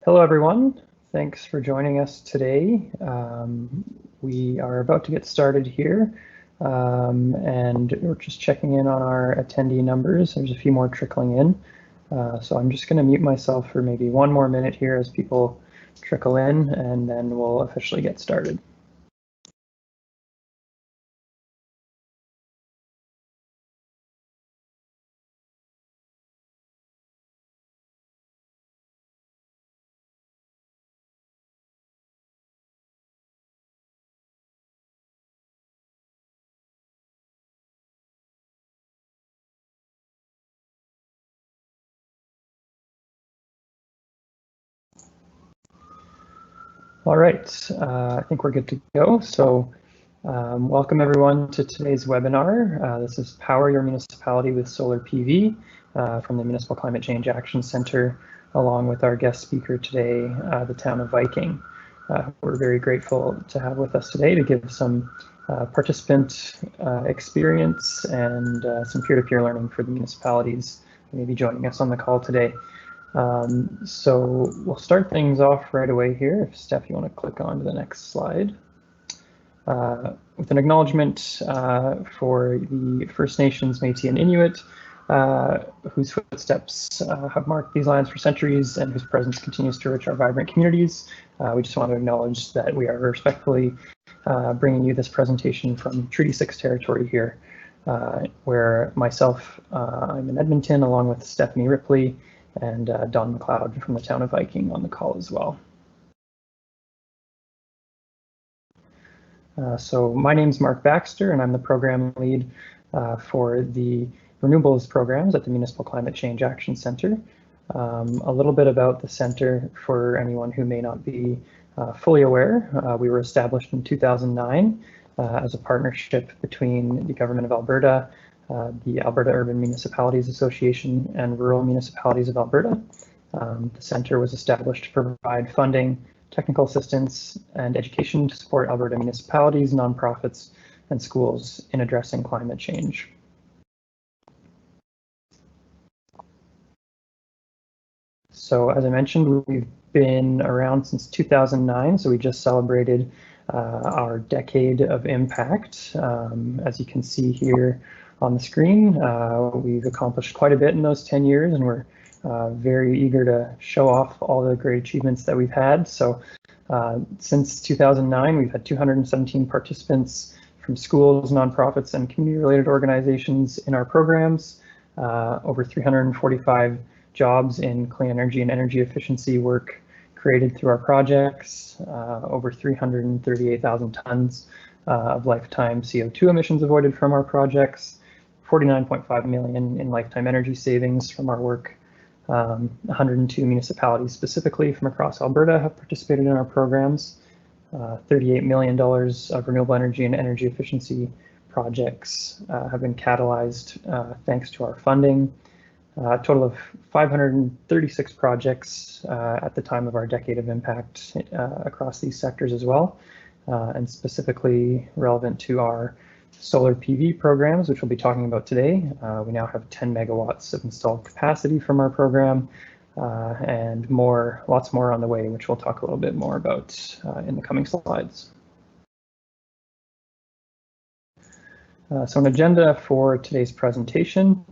Hello, everyone. Thanks for joining us today. We are about to get started here, and we're just checking in on our attendee numbers. There's a few more trickling in, so I'm just going to mute myself for maybe one more minute here as people trickle in, and then we'll officially get started. All right, I think we're good to go. So welcome everyone to today's webinar. This is Power Your Municipality with Solar PV from the Municipal Climate Change Action Center, along with our guest speaker today, the Town of Viking. We're very grateful to have with us today to give some participant experience and some peer-to-peer learning for the municipalities who may be joining us on the call today. So we'll start things off right away here. If Steph, you want to click on to the next slide. With an acknowledgement for the First Nations, Métis and Inuit, whose footsteps have marked these lands for centuries and whose presence continues to enrich our vibrant communities. We just want to acknowledge that we are respectfully bringing you this presentation from Treaty 6 territory here, where myself, I'm in Edmonton, along with Stephanie Ripley, and Don McLeod from the Town of Viking on the call as well. So my name's Mark Baxter, and I'm the program lead for the renewables programs at the Municipal Climate Change Action Center. A little bit about the center for anyone who may not be fully aware. We were established in 2009 as a partnership between the Government of Alberta, the Alberta Urban Municipalities Association, and Rural Municipalities of Alberta. The center was established to provide funding, technical assistance, and education to support Alberta municipalities, nonprofits, and schools in addressing climate change. So as I mentioned, we've been around since 2009, so we just celebrated our decade of impact. As you can see here on the screen, we've accomplished quite a bit in those 10 years, and we're very eager to show off all the great achievements that we've had. So since 2009, we've had 217 participants from schools, nonprofits, and community-related organizations in our programs, over 345 jobs in clean energy and energy efficiency work created through our projects, over 338,000 tons of lifetime CO2 emissions avoided from our projects, 49.5 million in lifetime energy savings from our work. 102 municipalities specifically from across Alberta have participated in our programs. $38 million of renewable energy and energy efficiency projects have been catalyzed thanks to our funding. A total of 536 projects at the time of our decade of impact across these sectors as well, and specifically relevant to our solar PV programs, which we'll be talking about today. We now have 10 megawatts of installed capacity from our program, and lots more on the way, which we'll talk a little bit more about in the coming slides. So an agenda for today's presentation.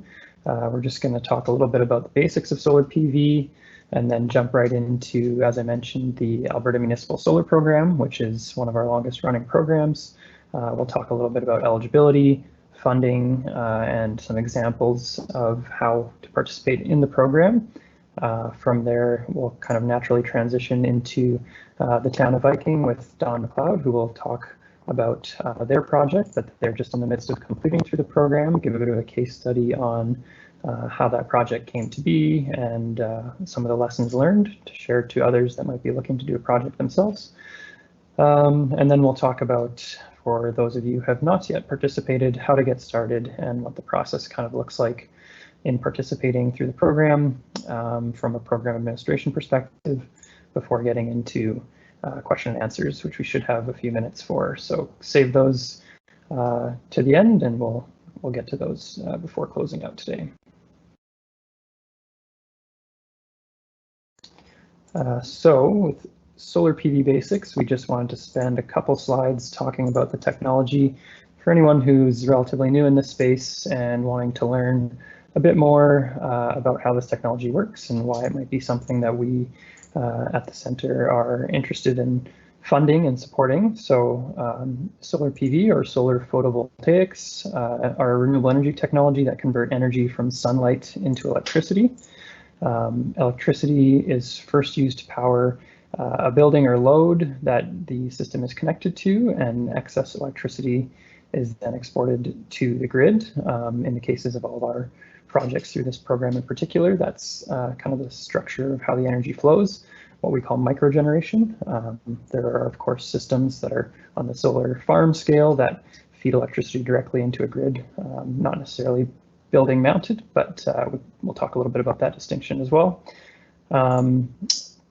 We're just going to talk a little bit about the basics of solar PV, and then jump right into, as I mentioned, the Alberta Municipal Solar Program, which is one of our longest running programs. We'll talk a little bit about eligibility, funding, and some examples of how to participate in the program. From there, we'll kind of naturally transition into the Town of Viking with Don McLeod, who will talk about their project that they're just in the midst of completing through the program, give a bit of a case study on how that project came to be and some of the lessons learned to share to others that might be looking to do a project themselves. And then we'll talk about, for those of you who have not yet participated, how to get started and what the process kind of looks like in participating through the program from a program administration perspective before getting into question and answers, which we should have a few minutes for. So save those to the end, and we'll get to those before closing out today. So with solar PV basics, we just wanted to spend a couple slides talking about the technology for anyone who's relatively new in this space and wanting to learn a bit more about how this technology works and why it might be something that we at the center are interested in funding and supporting. So solar PV or solar photovoltaics are a renewable energy technology that convert energy from sunlight into electricity. Electricity is first used to power a building or load that the system is connected to, and excess electricity is then exported to the grid. In the cases of all of our projects through this program in particular, that's kind of the structure of how the energy flows, what we call microgeneration. There are, of course, systems that are on the solar farm scale that feed electricity directly into a grid, not necessarily building mounted, but we'll talk a little bit about that distinction as well.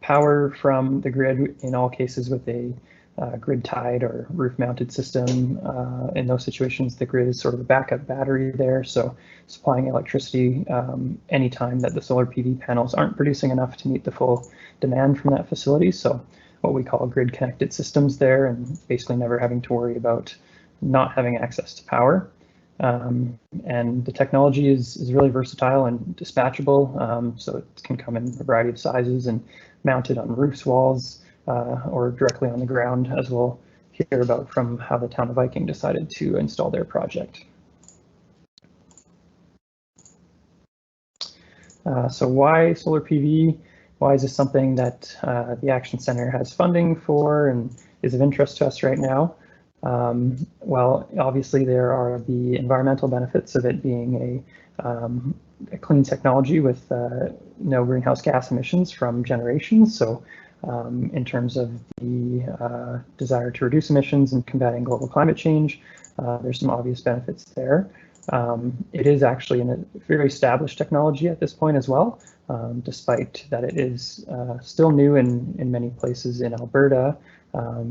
Power from the grid in all cases with a grid tied or roof mounted system. In those situations, the grid is sort of a backup battery there. So supplying electricity anytime that the solar PV panels aren't producing enough to meet the full demand from that facility. So what we call grid connected systems there, and basically never having to worry about not having access to power. And the technology is really versatile and dispatchable, so it can come in a variety of sizes and mounted on roofs, walls, or directly on the ground, as we'll hear about from how the Town of Viking decided to install their project. So why solar PV? Why is this something that the Action Center has funding for and is of interest to us right now? Well, obviously there are the environmental benefits of it being a clean technology with no greenhouse gas emissions from generations. So in terms of the desire to reduce emissions and combating global climate change, there's some obvious benefits there. It is actually a very established technology at this point as well, despite that it is still new in many places in Alberta.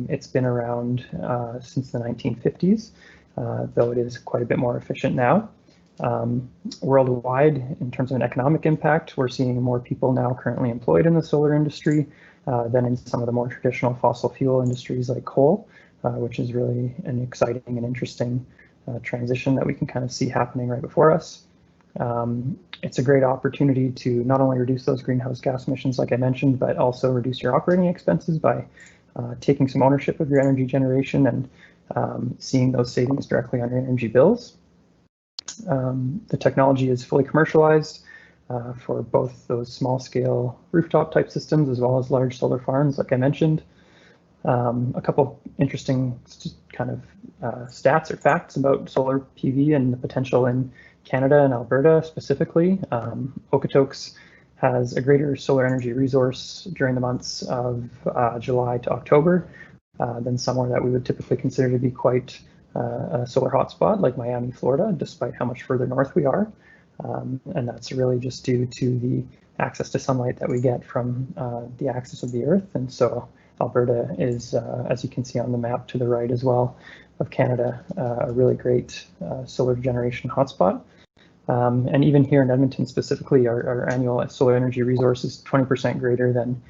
It's been around since the 1950s, though it is quite a bit more efficient now. Worldwide, in terms of an economic impact, we're seeing more people now currently employed in the solar industry than in some of the more traditional fossil fuel industries like coal, which is really an exciting and interesting transition that we can kind of see happening right before us. It's a great opportunity to not only reduce those greenhouse gas emissions, like I mentioned, but also reduce your operating expenses by taking some ownership of your energy generation and seeing those savings directly on your energy bills. The technology is fully commercialized for both those small scale rooftop type systems as well as large solar farms, like I mentioned. A couple interesting kind of stats or facts about solar PV and the potential in Canada and Alberta specifically. Okotoks has a greater solar energy resource during the months of July to October than somewhere that we would typically consider to be quite a solar hotspot like Miami, Florida, despite how much further north we are. And that's really just due to the access to sunlight that we get from the axis of the Earth. And so Alberta is, as you can see on the map to the right as well of Canada, a really great solar generation hotspot. And even here in Edmonton specifically, our annual solar energy resource is 20% greater than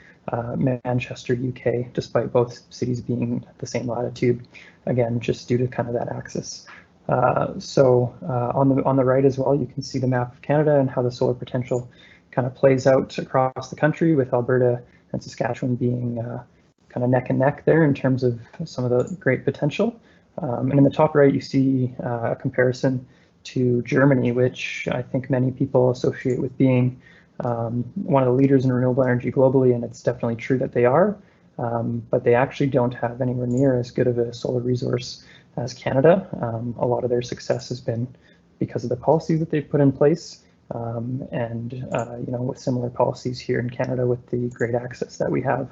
Manchester, UK, despite both cities being at the same latitude, again, just due to kind of that axis. So on the right as well, you can see the map of Canada and how the solar potential kind of plays out across the country, with Alberta and Saskatchewan being kind of neck and neck there in terms of some of the great potential. And in the top right, you see a comparison to Germany, which I think many people associate with being one of the leaders in renewable energy globally, and it's definitely true that they are, but they actually don't have anywhere near as good of a solar resource as Canada. A lot of their success has been because of the policies that they've put in place, and you know, with similar policies here in Canada, with the great access that we have,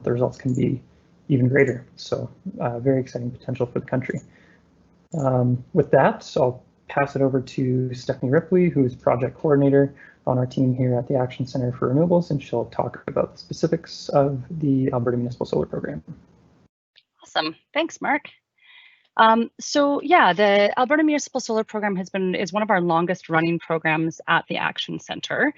the results can be even greater. So very exciting potential for the country. With that, I'll pass it over to Stephanie Ripley, who is project coordinator on our team here at the Action Center for Renewables, and she'll talk about the specifics of the Alberta Municipal Solar Program. Awesome, thanks, Mark. So yeah, the Alberta Municipal Solar Program is one of our longest running programs at the Action Center.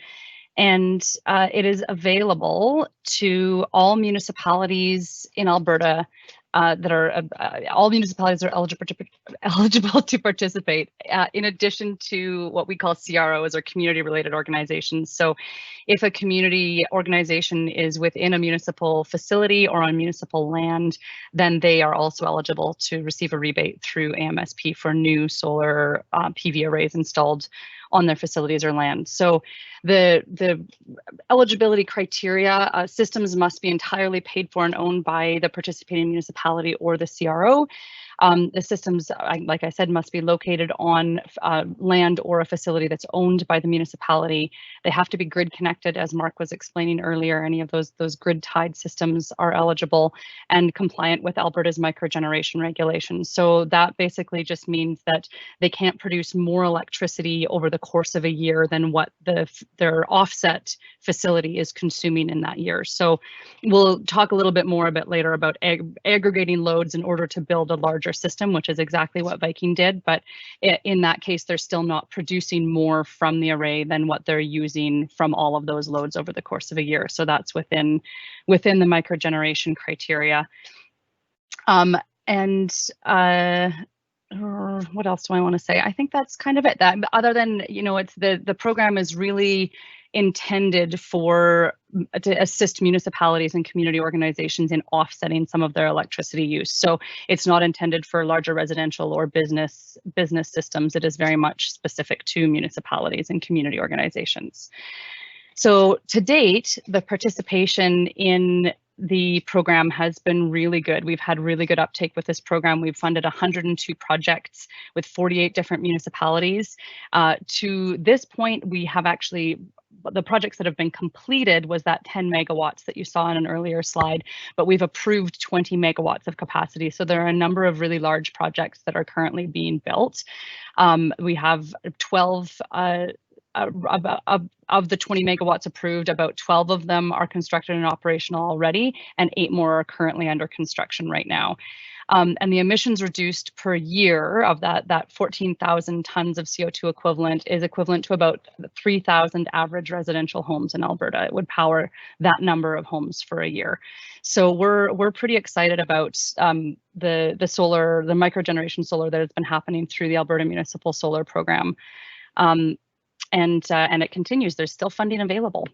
and it is available to all municipalities in Alberta that are all municipalities are eligible to participate, in addition to what we call CROs, or community-related organizations. So if a community organization is within a municipal facility or on municipal land, then they are also eligible to receive a rebate through AMSP for new solar PV arrays installed on their facilities or land. So the eligibility criteria, systems must be entirely paid for and owned by the participating municipality or the CRO. The systems, like I said, must be located on land or a facility that's owned by the municipality. They have to be grid connected, as Mark was explaining earlier. Any of those grid tied systems are eligible, and compliant with Alberta's microgeneration regulations. So that basically just means that they can't produce more electricity over the course of a year than what their offset facility is consuming in that year. So we'll talk a little bit more a bit later about aggregating loads in order to build a larger system, which is exactly what Viking did. But in that case, they're still not producing more from the array than what they're using from all of those loads over the course of a year. So that's within the microgeneration criteria. What else do I want to say? I think that's kind of it. That other than, it's the program is really intended to assist municipalities and community organizations in offsetting some of their electricity use. So it's not intended for larger residential or business systems. It is very much specific to municipalities and community organizations. So to date, the participation in the program has been really good. We've had really good uptake with this program. We've funded 102 projects with 48 different municipalities. To this point, we have actually, the projects that have been completed was that 10 megawatts that you saw in an earlier slide, but we've approved 20 megawatts of capacity. So there are a number of really large projects that are currently being built. We have 12 of the 20 megawatts approved, about 12 of them are constructed and operational already, and 8 more are currently under construction right now. And the emissions reduced per year of that 14,000 tons of CO2 equivalent is equivalent to about 3,000 average residential homes in Alberta. It would power that number of homes for a year. So we're pretty excited about the microgeneration solar that has been happening through the Alberta Municipal Solar Program. And it continues. There's still funding available.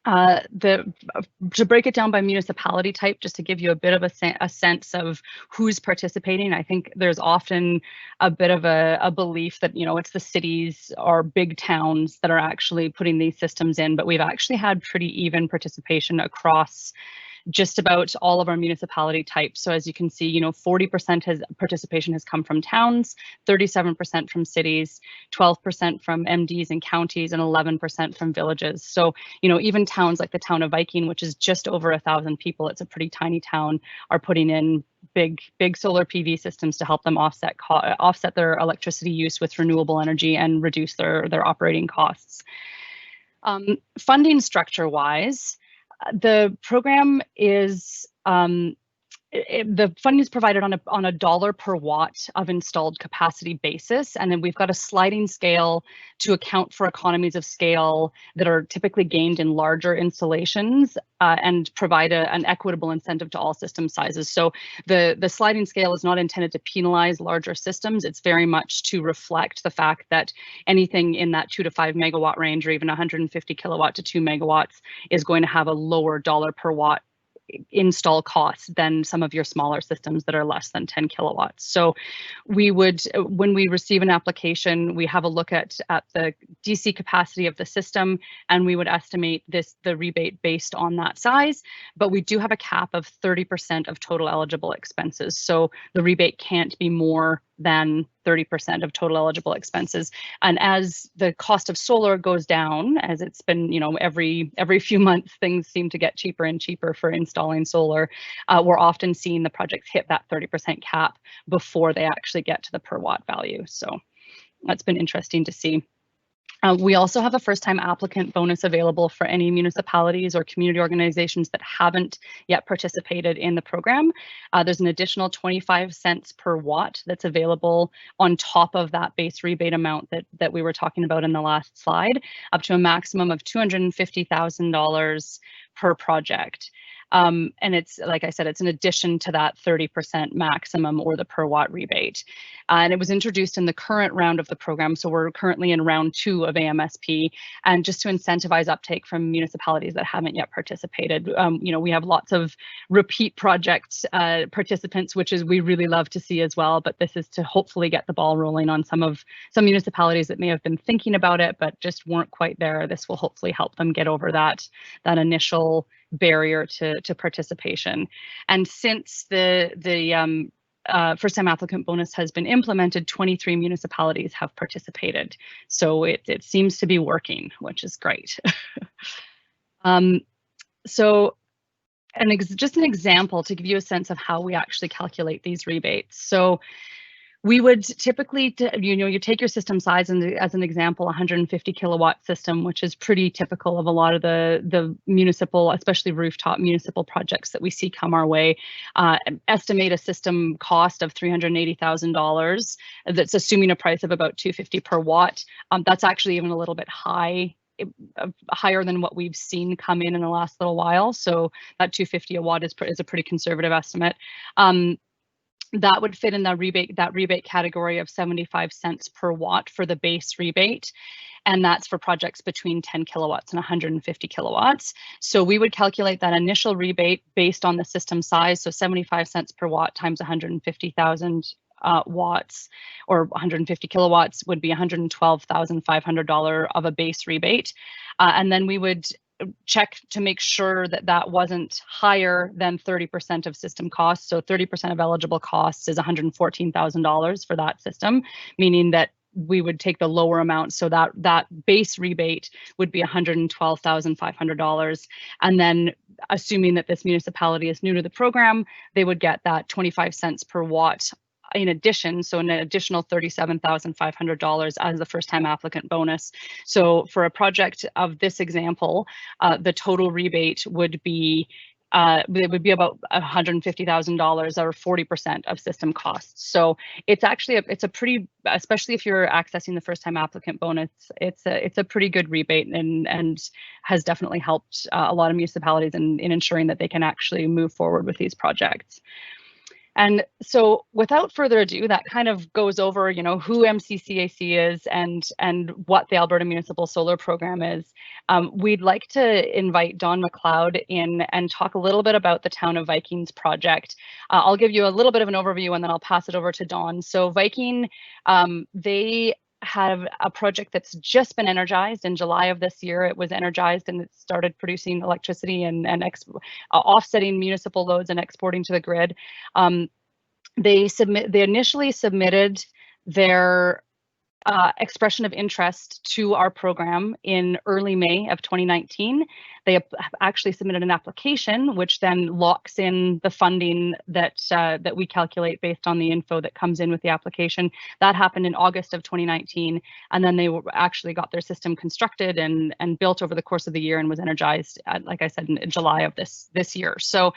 To break it down by municipality type, just to give you a bit of a sense of who's participating, I think there's often a bit of a belief that, it's the cities or big towns that are actually putting these systems in, but we've actually had pretty even participation across just about all of our municipality types. So as you can see, 40% participation has come from towns, 37% from cities, 12% from MDs and counties, and 11% from villages. So, even towns like the Town of Viking, which is just over 1,000 people, it's a pretty tiny town, are putting in big solar PV systems to help them offset their electricity use with renewable energy and reduce their operating costs. Funding structure wise, the program is the funding is provided on a dollar per watt of installed capacity basis, and then we've got a sliding scale to account for economies of scale that are typically gained in larger installations and provide an equitable incentive to all system sizes. So the sliding scale is not intended to penalize larger systems. It's very much to reflect the fact that anything in that 2 to 5 megawatt range, or even 150 kilowatt to 2 megawatts, is going to have a lower dollar per watt install costs than some of your smaller systems that are less than 10 kilowatts. So we would, when we receive an application, we have a look at the DC capacity of the system, and we would estimate the rebate based on that size. But we do have a cap of 30% of total eligible expenses. So the rebate can't be more than 30% of total eligible expenses. And as the cost of solar goes down, as it's been, every few months, things seem to get cheaper and cheaper for installing solar, we're often seeing the projects hit that 30% cap before they actually get to the per watt value. So that's been interesting to see. We also have a first-time applicant bonus available for any municipalities or community organizations that haven't yet participated in the program. There's an additional 25 cents per watt that's available on top of that base rebate amount that we were talking about in the last slide, up to a maximum of $250,000 per project. And it's, like I said, it's in addition to that 30% maximum or the per watt rebate. And it was introduced in the current round of the program. So we're currently in round 2 of AMSP, and just to incentivize uptake from municipalities that haven't yet participated. We have lots of repeat project participants, which is we really love to see as well. But this is to hopefully get the ball rolling on some municipalities that may have been thinking about it, but just weren't quite there. This will hopefully help them get over that initial barrier to participation. And since the first-time applicant bonus has been implemented, 23 municipalities have participated. So it seems to be working, which is great. So just an example to give you a sense of how we actually calculate these rebates. So we would typically, you take your system size, and as an example, 150 kilowatt system, which is pretty typical of a lot of the municipal, especially rooftop municipal projects that we see come our way. Estimate a system cost of $380,000. That's assuming a price of about $250 per watt. That's actually even a little bit higher than what we've seen come in the last little while. So that $250 a watt is a pretty conservative estimate. That would fit in the rebate category of 75 cents per watt for the base rebate. And that's for projects between 10 kilowatts and 150 kilowatts. So we would calculate that initial rebate based on the system size. So 75 cents per watt times 150,000 watts or 150 kilowatts would be $112,500 of a base rebate. And then we would check to make sure that that wasn't higher than 30% of system costs. So 30% of eligible costs is $114,000 for that system, meaning that we would take the lower amount. So that base rebate would be $112,500. And then assuming that this municipality is new to the program, they would get that 25 cents per watt in addition, so an additional $37,500 as the first-time applicant bonus. So for a project of this example, the total rebate would be it would be about $150,000 or 40% of system costs. So it's actually it's a pretty, especially if you're accessing the first-time applicant bonus, it's a pretty good rebate and has definitely helped a lot of municipalities in ensuring that they can actually move forward with these projects. And so without further ado, that kind of goes over, who MCCAC is and what the Alberta Municipal Solar Program is. We'd like to invite Don McLeod in and talk a little bit about the Town of Viking's project. I'll give you a little bit of an overview and then I'll pass it over to Don. So Viking, they have a project that's just been energized in July of this year. It was energized and it started producing electricity and offsetting municipal loads and exporting to the grid. They initially submitted their expression of interest to our program in early May of 2019. They actually submitted an application, which then locks in the funding that we calculate based on the info that comes in with the application. That happened in August of 2019, and then they actually got their system constructed and built over the course of the year and was energized, like I said, in July of this year. So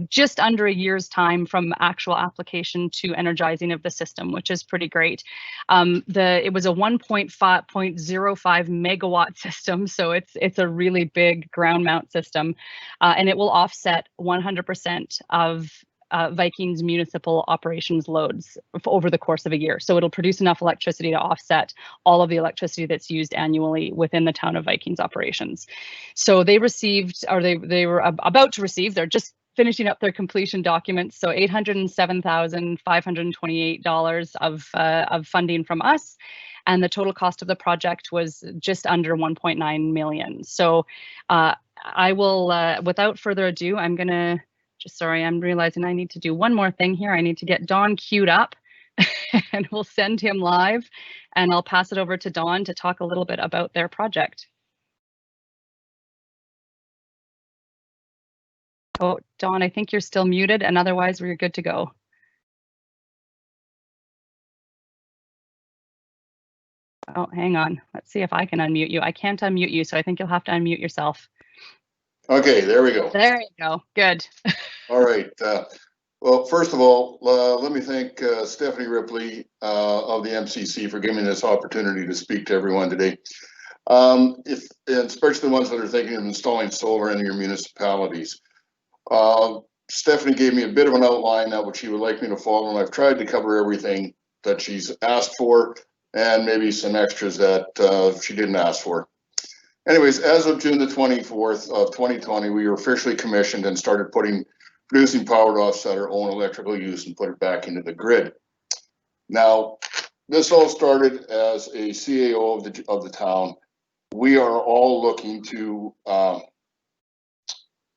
just under a year's time from actual application to energizing of the system, which is pretty great. It was a 1.05 megawatt system, so it's a really big ground mount system, and it will offset 100% of Viking's municipal operations loads over the course of a year. So it'll produce enough electricity to offset all of the electricity that's used annually within the Town of Viking's operations. So they received, or they were about to receive, they're just finishing up their completion documents. So $807,528 of funding from us. And the total cost of the project was just under 1.9 million. So I will, without further ado, I'm realizing I need to do one more thing here. I need to get Don queued up and we'll send him live, and I'll pass it over to Don to talk a little bit about their project. Oh, Don, I think you're still muted, and otherwise we're good to go. Oh, hang on. Let's see if I can unmute you. I can't unmute you, so I think you'll have to unmute yourself. Okay, there we go. There you go. Good. All right. Well, first of all, let me thank Stephanie Ripley of the MCC for giving me this opportunity to speak to everyone today. And especially the ones that are thinking of installing solar in your municipalities. Stephanie gave me a bit of an outline of what she would like me to follow, and I've tried to cover everything that she's asked for, and maybe some extras that she didn't ask for. Anyways, as of June the 24th of 2020, we were officially commissioned and started producing power to offset our own electrical use and put it back into the grid. Now, this all started as a CAO of the town. We are all looking to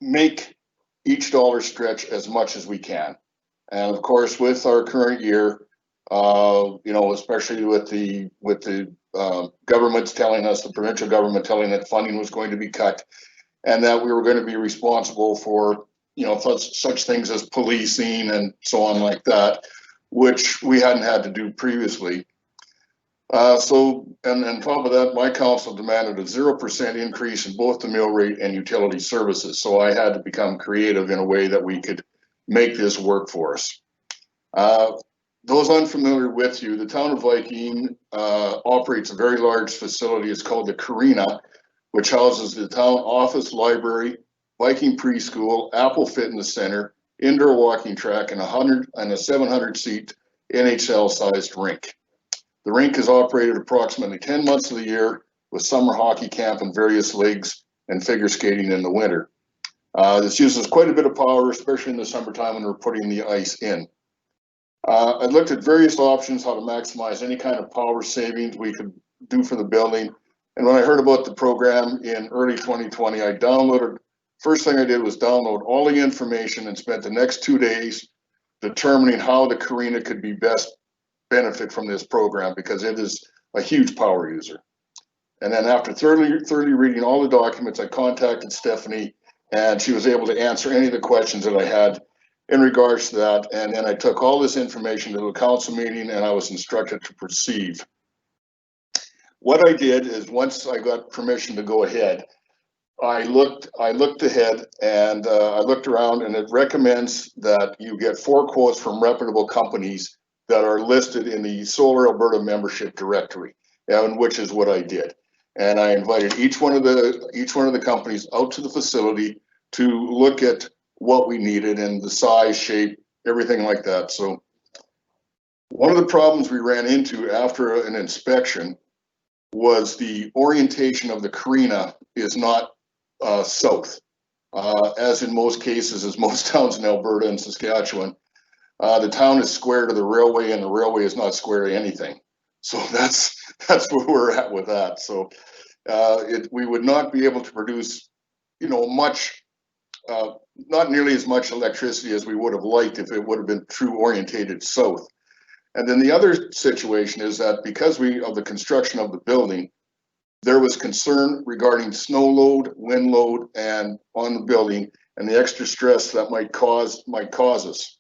make each dollar stretch as much as we can. And of course, with our current year, especially with the governments telling us, the provincial government telling that funding was going to be cut, and that we were going to be responsible for, such things as policing and so on like that, which we hadn't had to do previously. And on top of that, my council demanded a 0% increase in both the mill rate and utility services. So I had to become creative in a way that we could make this work for us. Those unfamiliar with you, the Town of Viking operates a very large facility. It's called the Carina, which houses the town office, library, Viking preschool, Apple Fitness Center, indoor walking track, and a 700-seat NHL-sized rink. The rink is operated approximately 10 months of the year, with summer hockey camp and various leagues and figure skating in the winter. This uses quite a bit of power, especially in the summertime when we're putting the ice in. I looked at various options, how to maximize any kind of power savings we could do for the building. And when I heard about the program in early 2020, first thing I did was download all the information and spent the next 2 days determining how the Carina could be best benefit from this program, because it is a huge power user. And then after thoroughly reading all the documents, I contacted Stephanie, and she was able to answer any of the questions that I had in regards to that. And then I took all this information to a council meeting, and I was instructed to proceed. What I did is, once I got permission to go ahead, I looked ahead, and I looked around, and it recommends that you get 4 quotes from reputable companies that are listed in the Solar Alberta membership directory, and which is what I did. And I invited each one of the companies out to the facility to look at what we needed and the size, shape, everything like that. So one of the problems we ran into after an inspection was the orientation of the Carina is not south, as in most cases, as most towns in Alberta and Saskatchewan. The town is square to the railway, and the railway is not square to anything. So that's where we're at with that. So we would not be able to produce, much, not nearly as much electricity as we would have liked if it would have been true orientated south. And then the other situation is that because of the construction of the building, there was concern regarding snow load, wind load, and on the building, and the extra stress that might cause us.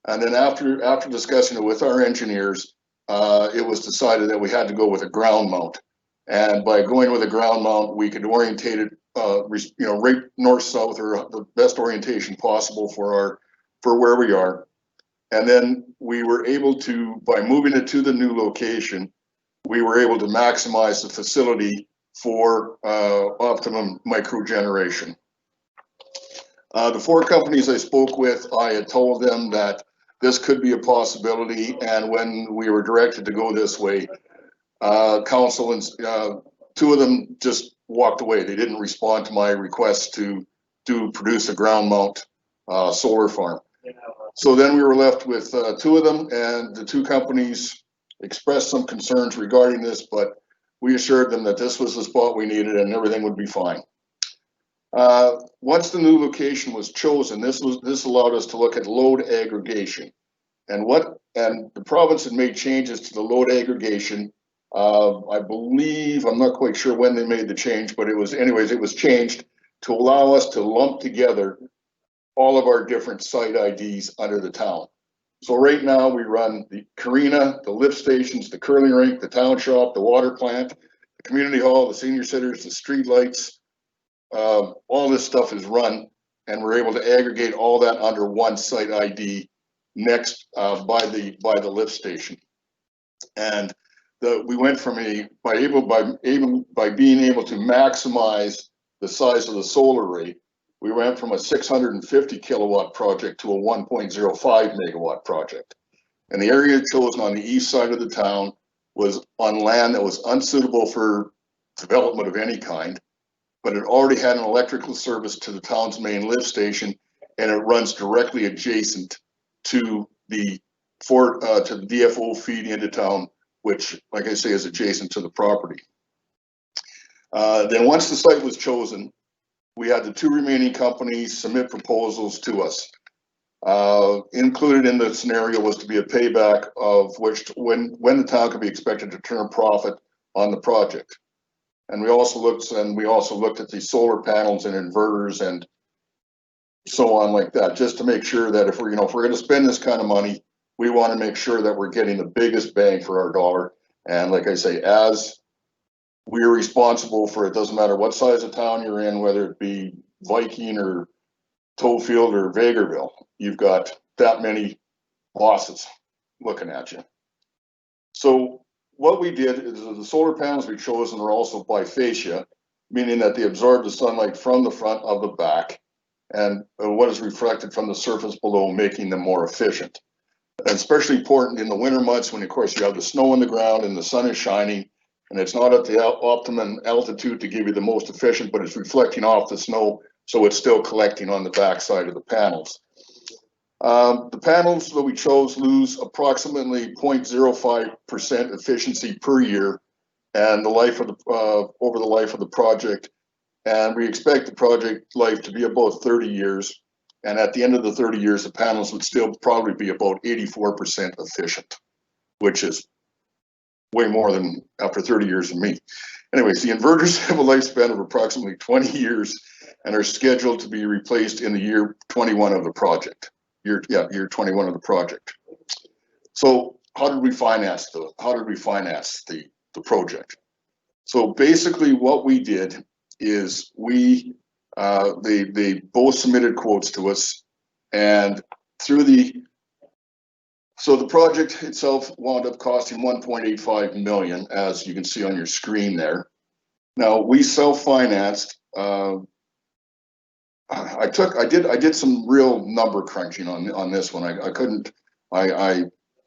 And then after discussing it with our engineers, it was decided that we had to go with a ground mount. And by going with a ground mount, we could orientate it, right north-south, or the best orientation possible for where we are. And then we were able to, by moving it to the new location, we were able to maximize the facility for optimum micro generation. The 4 companies I spoke with, I had told them that this could be a possibility, and when we were directed to go this way, council and 2 of them just walked away. They didn't respond to my request to produce a ground mount solar farm. So then we were left with 2 of them, and the 2 companies expressed some concerns regarding this, but we assured them that this was the spot we needed and everything would be fine. Once the new location was chosen, this allowed us to look at load aggregation, and the province had made changes to the load aggregation. I believe, I'm not quite sure when they made the change, but it was changed to allow us to lump together all of our different site IDs under the town. So right now we run the Carina, the lift stations, the curling rink, the town shop, the water plant, the community hall, the senior centers, the street lights. All this stuff is run, and we're able to aggregate all that under one site ID next by the lift station. And we went from by being able to maximize the size of the solar array, we went from a 650 kilowatt project to a 1.05 megawatt project. And the area chosen on the east side of the town was on land that was unsuitable for development of any kind, but it already had an electrical service to the town's main lift station, and it runs directly adjacent to the DFO feed into town, which, like I say, is adjacent to the property. Then once the site was chosen, we had the two remaining companies submit proposals to us. Included in the scenario was to be a payback of which when the town could be expected to turn a profit on the project. And we also looked at the solar panels and inverters and so on like that, just to make sure that if we're going to spend this kind of money, we want to make sure that we're getting the biggest bang for our dollar. And like I say, as we are responsible for, it doesn't matter what size of town you're in, whether it be Viking or Toefield or Vegreville, you've got that many bosses looking at you. So what we did is the solar panels we chosen are also bifacia, meaning that they absorb the sunlight from the front of the back and what is reflected from the surface below, making them more efficient. And especially important in the winter months when, of course, you have the snow on the ground and the sun is shining, and it's not at the optimum altitude to give you the most efficient, but it's reflecting off the snow, so it's still collecting on the back side of the panels. The panels that we chose lose approximately 0.05% efficiency per year, and the life of over the life of the project. And we expect the project life to be about 30 years. And at the end of the 30 years, the panels would still probably be about 84% efficient, which is way more than after 30 years of me. Anyways, the inverters have a lifespan of approximately 20 years and are scheduled to be replaced in the year 21 of the project. Year 21 of the project. So how did we finance the project? So basically what we did is they both submitted quotes to us, and so the project itself wound up costing 1.85 million, as you can see on your screen there. Now we self-financed. I did some real number crunching on this one.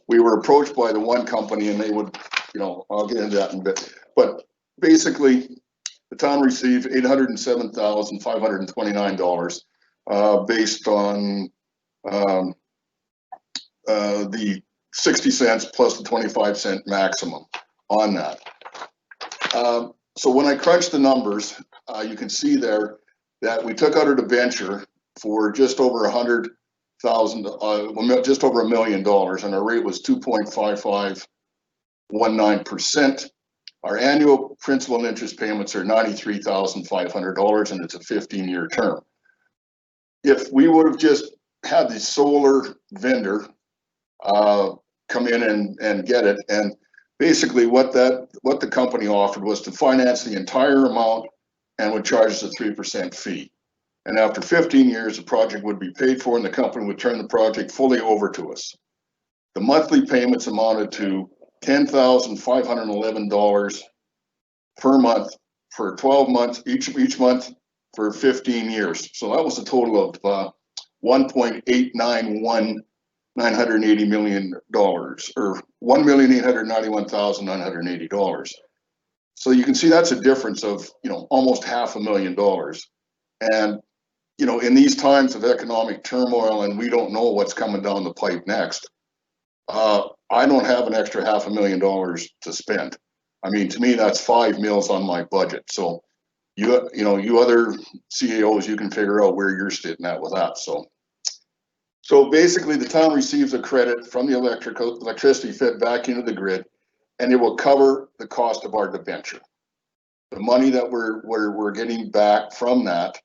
We were approached by the one company, and they would, I'll get into that in a bit, but basically the town received $807,529 based on the 60 cents plus the 25 cent maximum on that. So when I crunched the numbers, you can see there that we took out a debenture for just over $100,000, just over $1 million, and our rate was 2.5519%. Our annual principal and interest payments are $93,500, and it's a 15-year term. If we would have just had the solar vendor come in and get it, and basically what the company offered was to finance the entire amount and would charge us a 3% fee. And after 15 years, the project would be paid for, and the company would turn the project fully over to us. The monthly payments amounted to $10,511 per month for 12 months, each month for 15 years. So that was a total of $1.891,980 million, or $1,891,980. So you can see that's a difference of almost $500,000. And in these times of economic turmoil, and we don't know what's coming down the pipe next, I don't have an extra $500,000 to spend. I mean, to me, that's 5 meals on my budget. So you other CAOs, you can figure out where you're sitting at with that. So basically, the town receives a credit from the electricity fed back into the grid, and it will cover the cost of our debenture. The money that we're getting back from that.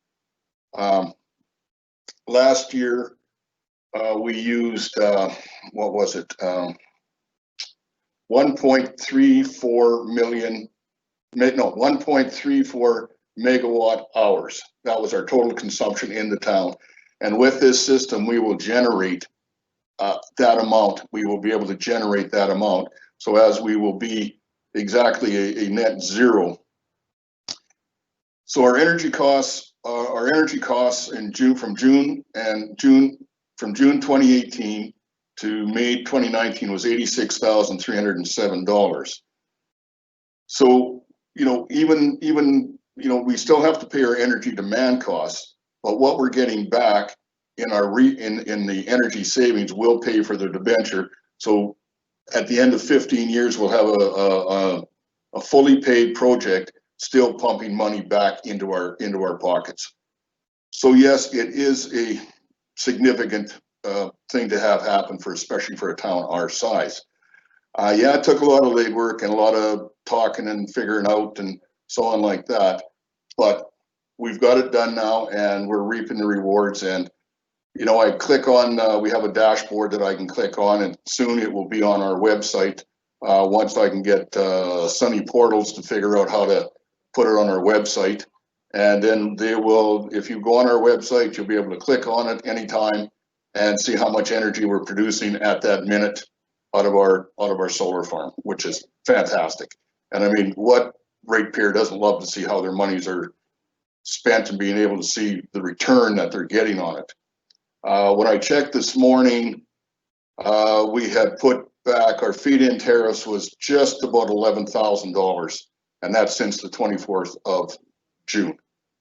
Last year, we used, what was it? 1.34 million, no, 1.34 megawatt hours. That was our total consumption in the town. And with this system, we will generate that amount. We will be able to generate that amount. So as we will be exactly a net zero. So our energy costs in June, from June 2018 to May 2019 was $86,307. So, even, we still have to pay our energy demand costs, but what we're getting back in our in the energy savings will pay for the debenture. So at the end of 15 years, we'll have a fully paid project still pumping money back into our pockets. So yes, it is a significant thing to have happen, especially for a town our size. Yeah, it took a lot of legwork and a lot of talking and figuring out and so on like that, but we've got it done now and we're reaping the rewards. And I click on, we have a dashboard that I can click on, and soon it will be on our website. Once I can get Sunny Portals to figure out how to put it on our website. And then they will, if you go on our website, you'll be able to click on it anytime and see how much energy we're producing at that minute out of our solar farm, which is fantastic. And I mean, what ratepayer doesn't love to see how their monies are spent and being able to see the return that they're getting on it. When I checked this morning, we had put back our feed-in tariffs was just about $11,000, and that's since the 24th of June.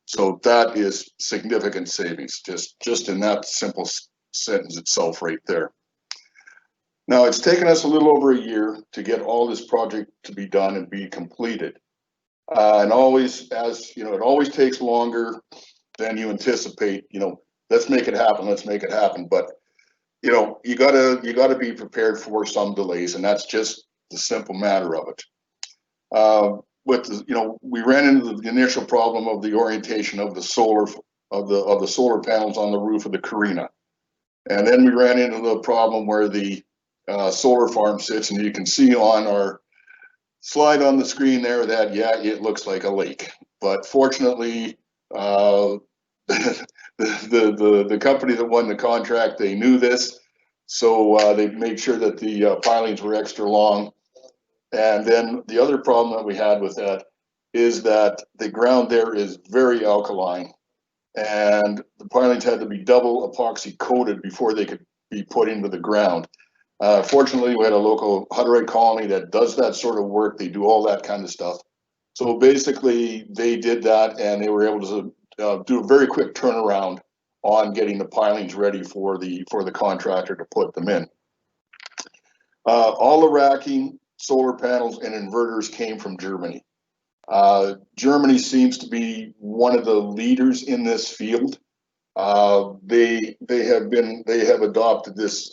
So that is significant savings, just in that simple sentence itself right there. Now, it's taken us a little over a year to get all this project to be done and be completed. And always, as you know, it always takes longer than you anticipate. Let's make it happen. Let's make it happen. But you gotta be prepared for some delays, and that's just the simple matter of it. We ran into the initial problem of the orientation of the solar panels on the roof of the Carina, and then we ran into the problem where the solar farm sits, and you can see on our slide on the screen there that it looks like a lake. But fortunately, the company that won the contract, they knew this, so they made sure that the pilings were extra long. And then the other problem that we had with that is that the ground there is very alkaline, and the pilings had to be double epoxy coated before they could be put into the ground. Fortunately, we had a local Hutterite colony that does that sort of work. They do all that kind of stuff. So basically, they did that, and they were able to do a very quick turnaround on getting the pilings ready for the contractor to put them in. All the racking, solar panels, and inverters came from Germany. Germany seems to be one of the leaders in this field. They have adopted this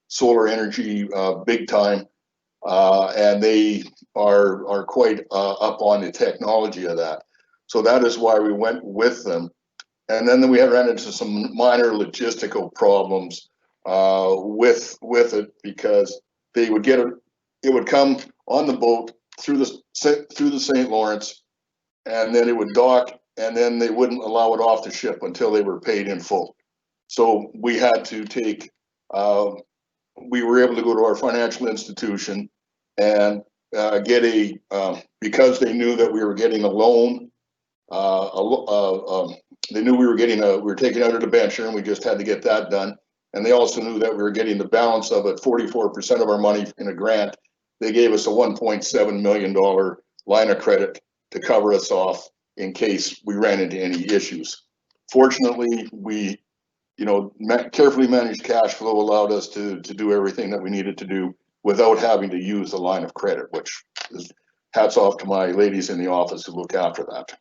solar energy big time, and they are quite up on the technology of that. So that is why we went with them. And then we had ran into some minor logistical problems with it, because they would it would come on the boat through the St. Lawrence, and then it would dock, and then they wouldn't allow it off the ship until they were paid in full. So we had to take, we were able to go to our financial institution and get because they knew that we were getting a loan, they knew we were taking out a debenture, and we just had to get that done. And they also knew that we were getting the balance of it, 44% of our money in a grant. They gave us a $1.7 million line of credit to cover us off in case we ran into any issues. Fortunately, we, carefully managed cash flow allowed us to do everything that we needed to do without having to use the line of credit, which is hats off to my ladies in the office who look after that.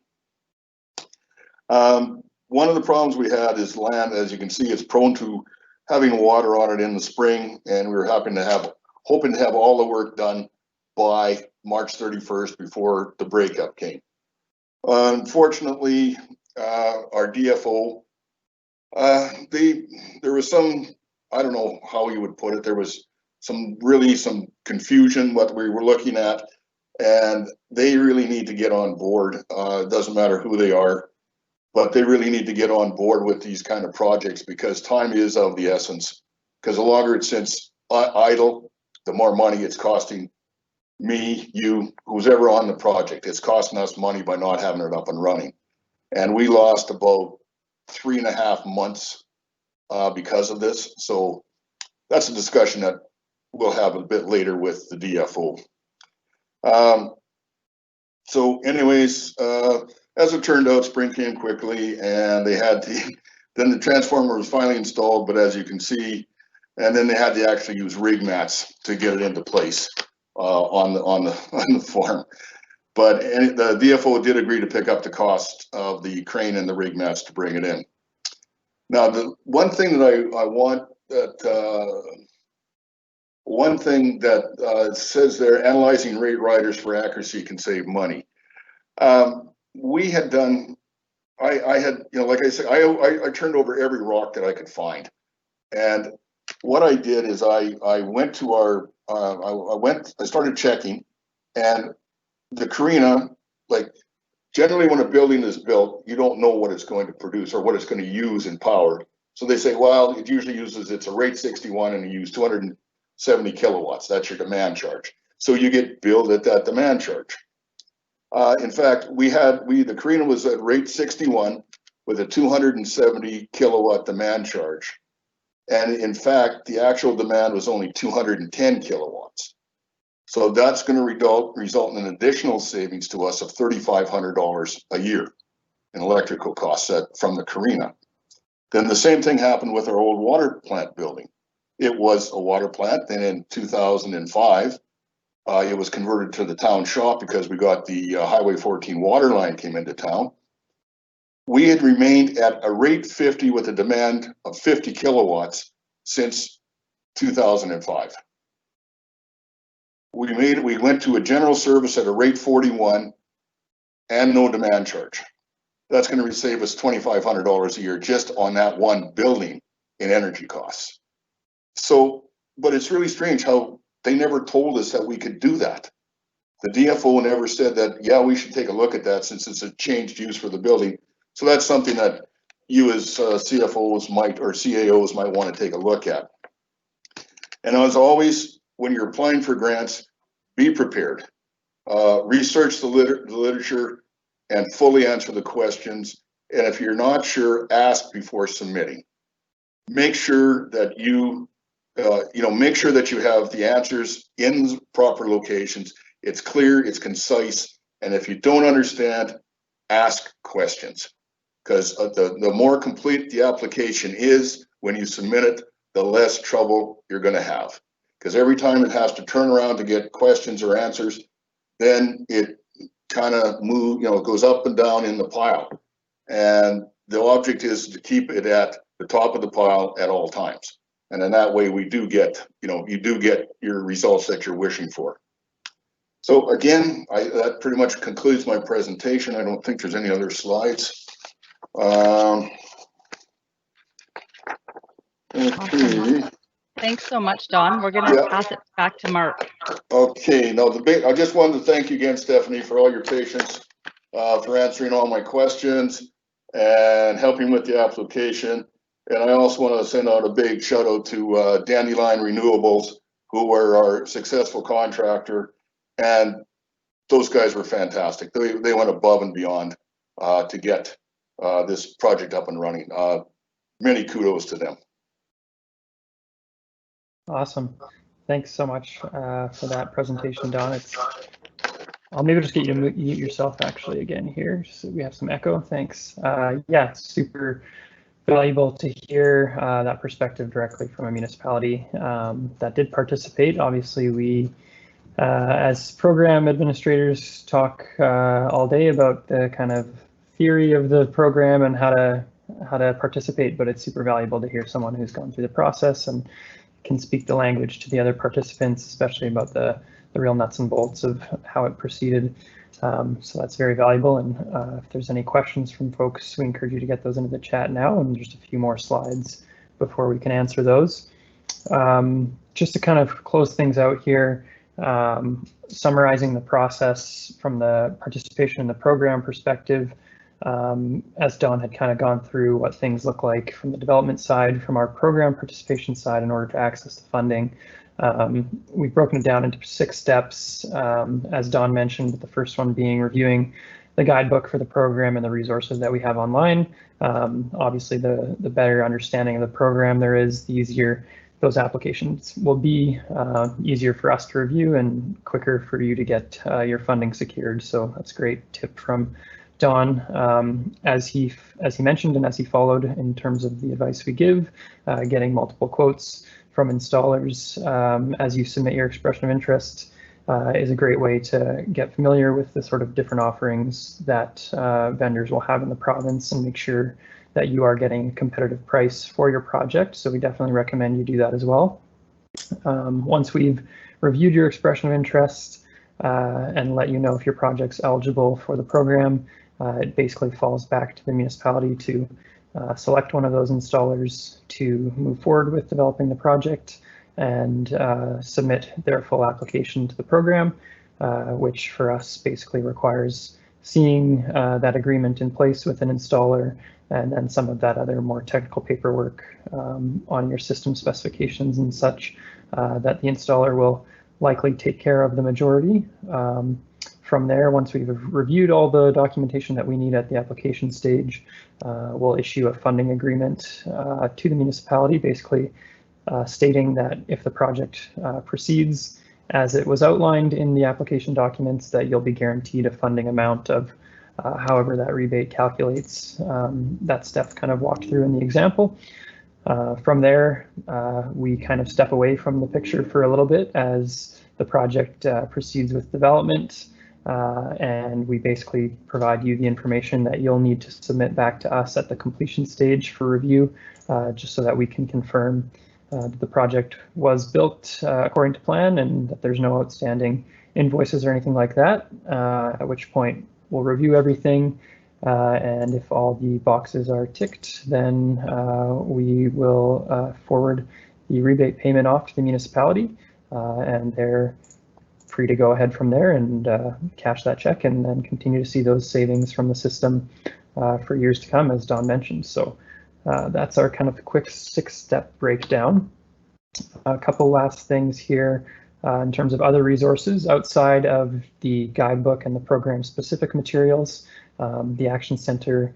One of the problems we had is land, as you can see, it's prone to having water on it in the spring, and we were hoping to have all the work done by March 31st before the breakup came. Unfortunately, our DFO, there was some I don't know how you would put it. There was some confusion what we were looking at, and they really need to get on board. It doesn't matter who they are, but they really need to get on board with these kind of projects, because time is of the essence. Because the longer it sits idle, the more money it's costing me, you, who's ever on the project. It's costing us money by not having it up and running. And we lost about 3.5 months because of this. So that's a discussion that we'll have a bit later with the DFO. So anyways, as it turned out, spring came quickly, and they had then the transformer was finally installed, but as you can see, and then they had to actually use rig mats to get it into place on the farm. But the DFO did agree to pick up the cost of the crane and the rig mats to bring it in. Now, the one thing that I want that says there, analyzing rate riders for accuracy can save money. We had done, I had, you know, like I said, I turned over every rock that I could find. And what I did is I went to our, I started checking, and the Carina, like generally when a building is built, you don't know what it's going to produce or what it's going to use in power. So they say, well, it usually uses, it's a rate 61 and you use 270 kilowatts. That's your demand charge. So you get billed at that demand charge. In fact, the Carina was at rate 61 with a 270 kilowatt demand charge. And in fact, the actual demand was only 210 kilowatts. So that's going to result in an additional savings to us of $3,500 a year in electrical costs from the Carina. Then the same thing happened with our old water plant building. It was a water plant. Then in 2005, it was converted to the town shop because we got the Highway 14 water line came into town. We had remained at a rate 50 with a demand of 50 kilowatts since 2005. We went to a general service at a rate 41 and no demand charge. That's going to save us $2,500 a year just on that one building in energy costs. So, but it's really strange how they never told us that we could do that. The DFO never said that, yeah, we should take a look at that since it's a changed use for the building. So that's something that you as CFOs might, or CAOs might want to take a look at. And as always, when you're applying for grants, be prepared. Research the literature and fully answer the questions. And if you're not sure, ask before submitting. Make sure that make sure that you have the answers in proper locations. It's clear, it's concise, and if you don't understand, ask questions. Because the more complete the application is when you submit it, the less trouble you're going to have. Because every time it has to turn around to get questions or answers, then it kind of it goes up and down in the pile. And the object is to keep it at the top of the pile at all times. And in that way, you do get your results that you're wishing for. So again, that pretty much concludes my presentation. I don't think there's any other slides. Okay. Thanks so much, Don. We're going to pass it back to Mark. Okay. Now, I just wanted to thank you again, Stephanie, for all your patience, for answering all my questions and helping with the application. And I also want to send out a big shout out to Dandelion Renewables, who were our successful contractor. And those guys were fantastic. They went above and beyond to get this project up and running. Many kudos to them. Awesome. Thanks so much for that presentation, Don. I'll maybe just get you to mute yourself actually again here, so we have some echo. Thanks. Yeah, it's super valuable to hear that perspective directly from a municipality that did participate. Obviously, we as program administrators talk all day about the kind of theory of the program and how to participate, but it's super valuable to hear someone who's gone through the process and can speak the language to the other participants, especially about the real nuts and bolts of how it proceeded. So that's very valuable. And if there's any questions from folks, we encourage you to get those into the chat now, and just a few more slides before we can answer those. Just to kind of close things out here, summarizing the process from the participation in the program perspective, as Don had kind of gone through what things look like from the development side, from our program participation side in order to access the funding. We've broken it down into 6 steps, as Don mentioned, with the first one being reviewing the guidebook for the program and the resources that we have online. Obviously, the better understanding of the program there is, the easier those applications will be, easier for us to review and quicker for you to get your funding secured. So that's a great tip from Don, as he mentioned and as he followed in terms of the advice we give, getting multiple quotes from installers as you submit your expression of interest is a great way to get familiar with the sort of different offerings that vendors will have in the province and make sure that you are getting a competitive price for your project. So we definitely recommend you do that as well. Once we've reviewed your expression of interest and let you know if your project's eligible for the program, it basically falls back to the municipality to select one of those installers to move forward with developing the project and submit their full application to the program, which for us basically requires seeing that agreement in place with an installer and then some of that other more technical paperwork on your system specifications and such that the installer will likely take care of the majority. From there, once we've reviewed all the documentation that we need at the application stage, we'll issue a funding agreement to the municipality, basically stating that if the project proceeds as it was outlined in the application documents, that you'll be guaranteed a funding amount of however that rebate calculates. That Steph kind of walked through in the example. From there, we kind of step away from the picture for a little bit as the project proceeds with development. And we basically provide you the information that you'll need to submit back to us at the completion stage for review, just so that we can confirm that the project was built according to plan and that there's no outstanding invoices or anything like that, at which point we'll review everything. And if all the boxes are ticked, then we will forward the rebate payment off to the municipality, and they're free to go ahead from there and cash that check and then continue to see those savings from the system for years to come, as Don mentioned. So that's our kind of quick 6-step breakdown. A couple last things here in terms of other resources outside of the guidebook and the program specific materials. The Action Center,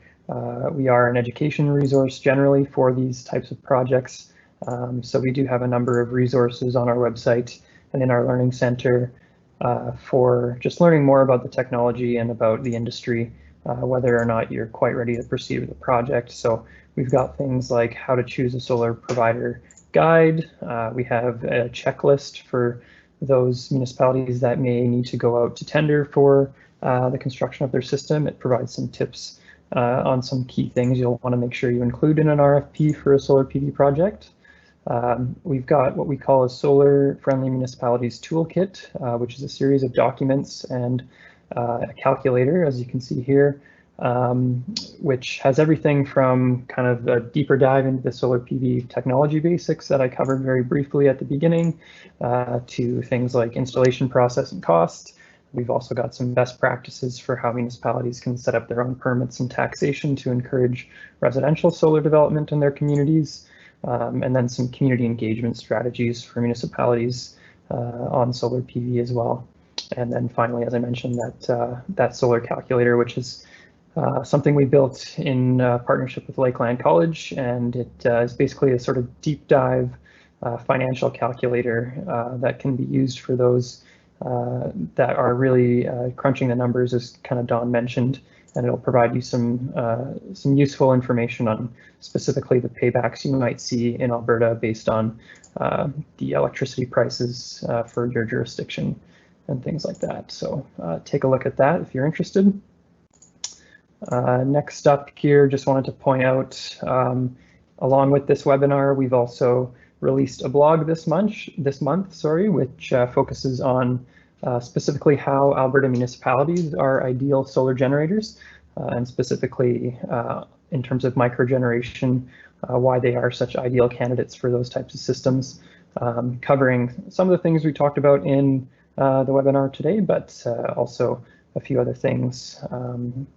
we are an education resource generally for these types of projects. So we do have a number of resources on our website and in our learning center for just learning more about the technology and about the industry, whether or not you're quite ready to proceed with the project. So we've got things like how to choose a solar provider guide. We have a checklist for those municipalities that may need to go out to tender for the construction of their system. It provides some tips on some key things you'll want to make sure you include in an RFP for a solar PV project. We've got what we call a Solar Friendly Municipalities Toolkit, which is a series of documents and a calculator, as you can see here, which has everything from kind of a deeper dive into the solar PV technology basics that I covered very briefly at the beginning, to things like installation process and cost. We've also got some best practices for how municipalities can set up their own permits and taxation to encourage residential solar development in their communities. And then some community engagement strategies for municipalities on solar PV as well. And then finally, as I mentioned, that solar calculator, which is something we built in partnership with Lakeland College, and it is basically a sort of deep dive financial calculator that can be used for those that are really crunching the numbers, as kind of Don mentioned, and it'll provide you some useful information on specifically the paybacks you might see in Alberta based on the electricity prices for your jurisdiction and things like that. So take a look at that if you're interested. Next up here, just wanted to point out, along with this webinar, we've also released a blog this month, which focuses on specifically how Alberta municipalities are ideal solar generators, and specifically in terms of microgeneration, why they are such ideal candidates for those types of systems. covering some of the things we talked about in the webinar today, but also a few other things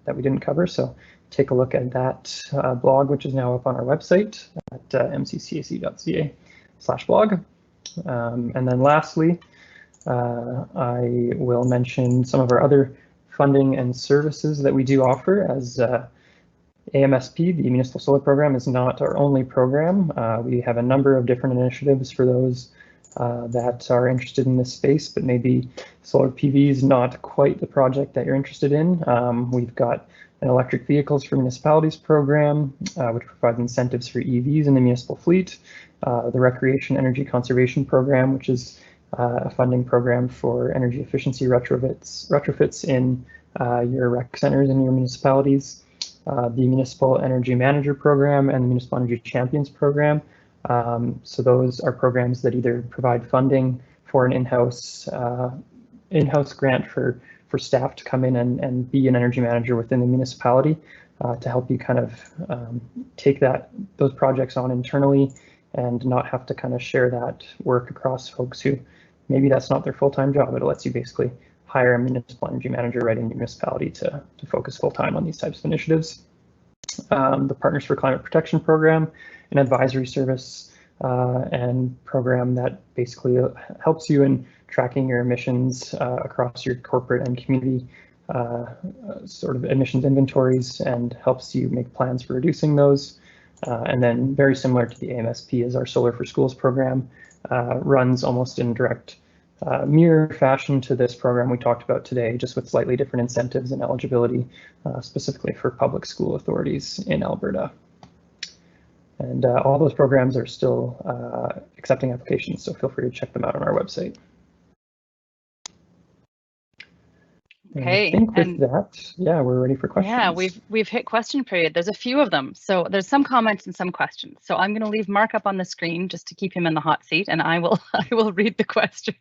that we didn't cover. So take a look at that blog, which is now up on our website at mccac.ca/blog. And then lastly, I will mention some of our other funding and services that we do offer, as AMSP, the Municipal Solar Program, is not our only program. We have a number of different initiatives for those that are interested in this space, but maybe solar PV is not quite the project that you're interested in. We've got an electric vehicles for municipalities program, which provides incentives for EVs in the municipal fleet. The Recreation Energy Conservation Program, which is a funding program for energy efficiency retrofits in your rec centers in your municipalities. The Municipal Energy Manager Program and the Municipal Energy Champions Program. So those are programs that either provide funding for an in-house grant for staff to come in and be an energy manager within the municipality to help you kind of take those projects on internally and not have to kind of share that work across folks who maybe that's not their full-time job. It lets you basically hire a municipal energy manager right in your municipality to focus full-time on these types of initiatives. The Partners for Climate Protection Program, an advisory service and program that basically helps you in tracking your emissions across your corporate and community sort of emissions inventories and helps you make plans for reducing those. And then very similar to the AMSP is our Solar for Schools program, runs almost in direct mirror fashion to this program we talked about today, just with slightly different incentives and eligibility, specifically for public school authorities in Alberta. And all those programs are still accepting applications, so feel free to check them out on our website. Okay, I think with that, yeah, we're ready for questions. Yeah, we've hit question period. There's a few of them. So there's some comments and some questions. So I'm going to leave Mark up on the screen just to keep him in the hot seat, and I will read the questions.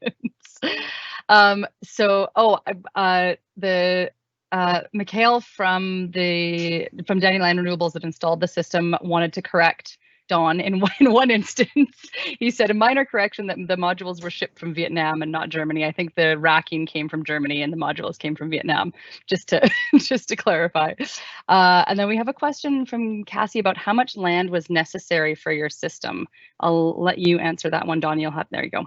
Mikhail from Dandelion Renewables that installed the system wanted to correct Dawn in one instance. He said a minor correction that the modules were shipped from Vietnam and not Germany. I think the racking came from Germany and the modules came from Vietnam, just to clarify. And then we have a question from Cassie about how much land was necessary for your system. I'll let you answer that one, Don. There you go.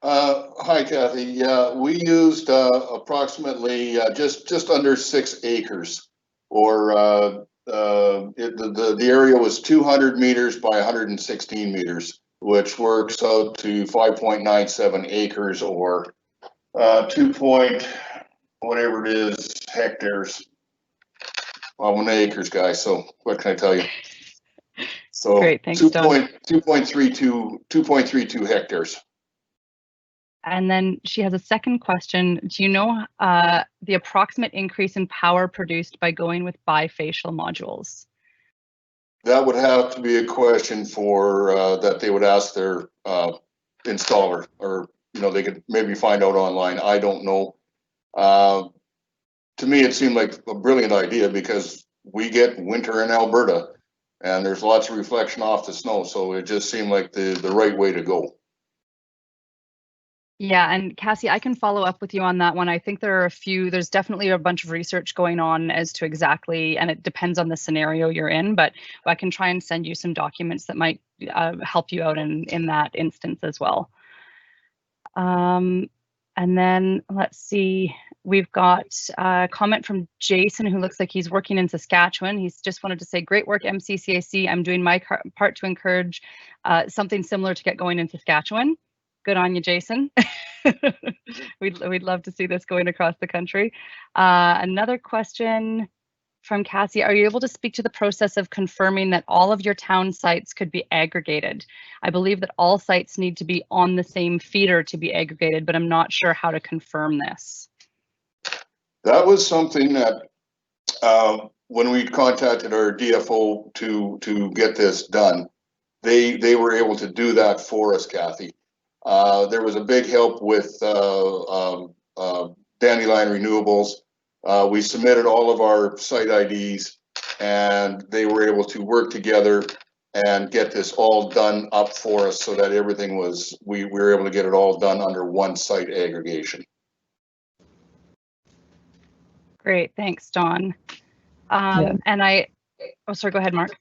Hi, Kathy. Yeah, we used approximately just under 6 acres, or the area was 200 meters by 116 meters, which works out to 5.97 acres, or 2.whatever it is hectares. Well, 1 acres, guys. So what can I tell you? So great, thanks, Don. 2.32 hectares. And then she has a second question. Do you know the approximate increase in power produced by going with bifacial modules? That would have to be a question for that they would ask their installer, or they could maybe find out online. I don't know. To me, it seemed like a brilliant idea because we get winter in Alberta, and there's lots of reflection off the snow. So it just seemed like the right way to go. Yeah, and Cassie, I can follow up with you on that one. I think there's definitely a bunch of research going on as to exactly, and it depends on the scenario you're in, but I can try and send you some documents that might help you out in that instance as well. And then let's see, we've got a comment from Jason, who looks like he's working in Saskatchewan. He's just wanted to say, great work, MCCAC. I'm doing my part to encourage something similar to get going in Saskatchewan. Good on you, Jason. We'd love to see this going across the country. Another question from Cassie. Are you able to speak to the process of confirming that all of your town sites could be aggregated? I believe that all sites need to be on the same feeder to be aggregated, but I'm not sure how to confirm this. That was something that when we contacted our DFO to get this done, they were able to do that for us, Kathy. There was a big help with Dandelion Renewables. We submitted all of our site IDs, and they were able to work together and get this all done up for us so that everything was, we were able to get it all done under one site aggregation. Great, thanks, Don. Yeah. And oh, sorry, go ahead, Mark.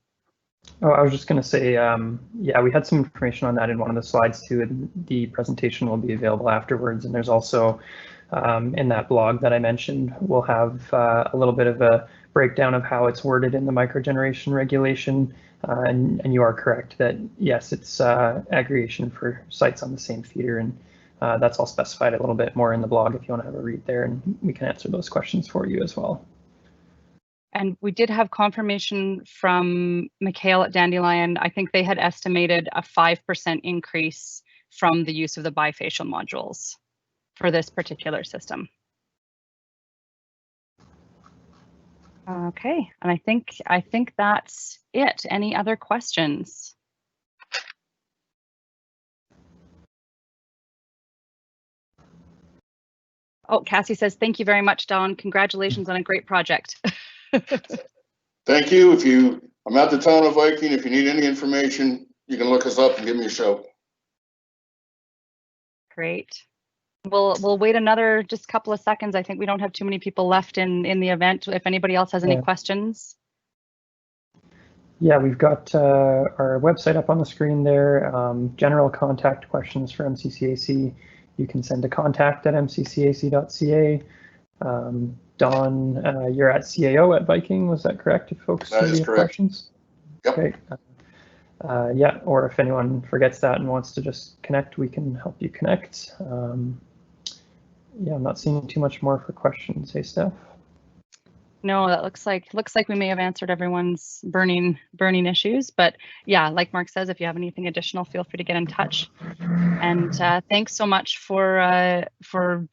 Oh, I was just going to say, yeah, we had some information on that in one of the slides too, and the presentation will be available afterwards. And there's also in that blog that I mentioned, we'll have a little bit of a breakdown of how it's worded in the microgeneration regulation. And you are correct that yes, it's aggregation for sites on the same feeder, and that's all specified a little bit more in the blog if you want to have a read there, and we can answer those questions for you as well. And we did have confirmation from Mikhail at Dandelion. I think they had estimated a 5% increase from the use of the bifacial modules for this particular system. Okay, and I think that's it. Any other questions? Oh, Cassie says, thank you very much, Don. Congratulations on a great project. Thank you. I'm at the Town of Viking. If you need any information, you can look us up and give me a shout. Great. We'll wait another just couple of seconds. I think we don't have too many people left in the event. If anybody else has any questions. Yeah, we've got our website up on the screen there. General contact questions for MCCAC. You can send to contact@mccac.ca. Don, you're at CAO at Viking, was that correct? If folks have questions. Yep. Okay. Yeah, or if anyone forgets that and wants to just connect, we can help you connect. Yeah, I'm not seeing too much more for questions. Hey, Steph. No, that looks like we may have answered everyone's burning issues. But yeah, like Mark says, if you have anything additional, feel free to get in touch. And thanks so much for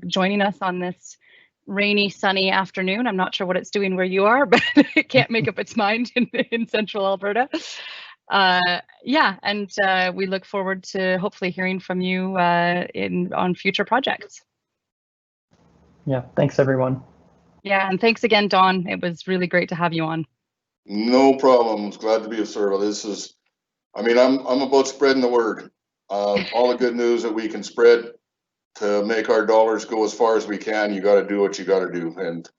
joining us on this rainy, sunny afternoon. I'm not sure what it's doing where you are, but it can't make up its mind in central Alberta. Yeah, and we look forward to hopefully hearing from you on future projects. Yeah, thanks everyone. Yeah, and thanks again, Don. It was really great to have you on. No problems. Glad to be of service. I'm about spreading the word. All the good news that we can spread to make our dollars go as far as we can. You got to do what you got to do, and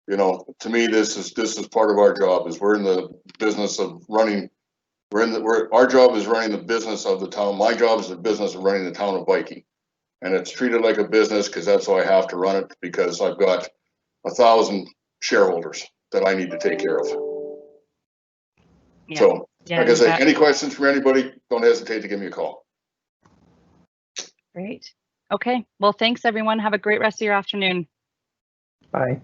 to me, this is part of our job. Is we're in the business of running. Our job is running the business of the town. My job is the business of running the Town of Viking, and it's treated like a business because that's how I have to run it, because I've got 1,000 shareholders that I need to take care of. Yeah. So, like I say, any questions from anybody, don't hesitate to give me a call. Great. Okay. Well, thanks everyone. Have a great rest of your afternoon. Bye.